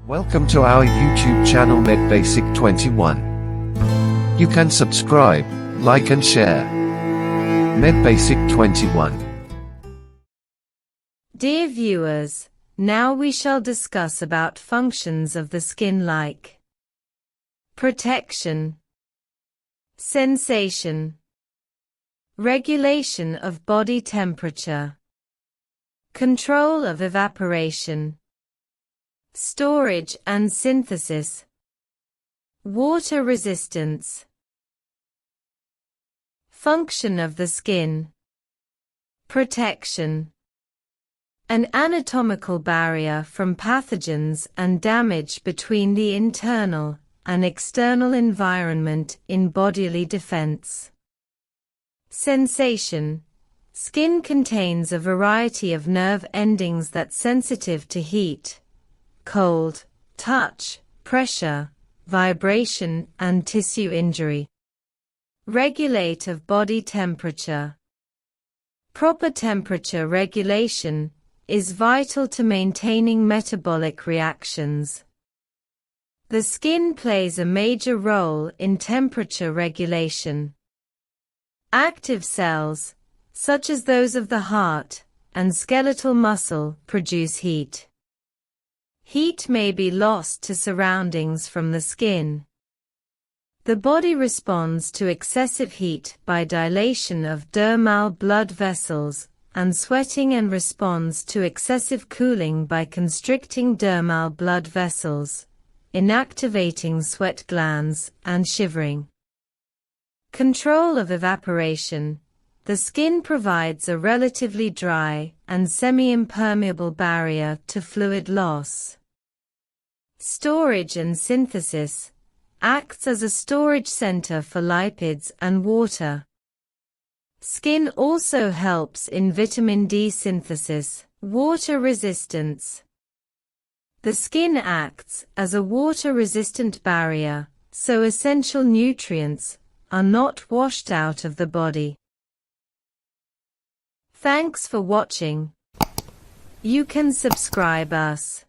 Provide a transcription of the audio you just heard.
Welcome to our YouTube channel MedBasic21. You can subscribe, like and share. MedBasic21. Dear viewers, now we shall discuss about functions of the skin like protection, sensation, regulation of body temperature, control of evaporation, storage and synthesis, water resistance. Function of the skin. Protection. An anatomical barrier from pathogens and damage between the internal and external environment in bodily defense. Sensation. Skin contains a variety of nerve endings that sensitive to heat, cold, touch, pressure, vibration and tissue injury. Regulate of body temperature. Proper temperature regulation is vital to maintaining metabolic reactions. The skin plays a major role in temperature regulation. Active cells, such as those of the heart and skeletal muscle, produce heat. Heat may be lost to surroundings from the skin. The body responds to excessive heat by dilation of dermal blood vessels and sweating, and responds to excessive cooling by constricting dermal blood vessels, inactivating sweat glands, and shivering. Control of evaporation. The skin provides a relatively dry and semi-impermeable barrier to fluid loss. Storage and synthesis. Acts as a storage center for lipids and water. Skin also helps in vitamin D synthesis. Water resistance. The skin acts as a water-resistant barrier, so essential nutrients are not washed out of the body. Thanks for watching. You can subscribe us.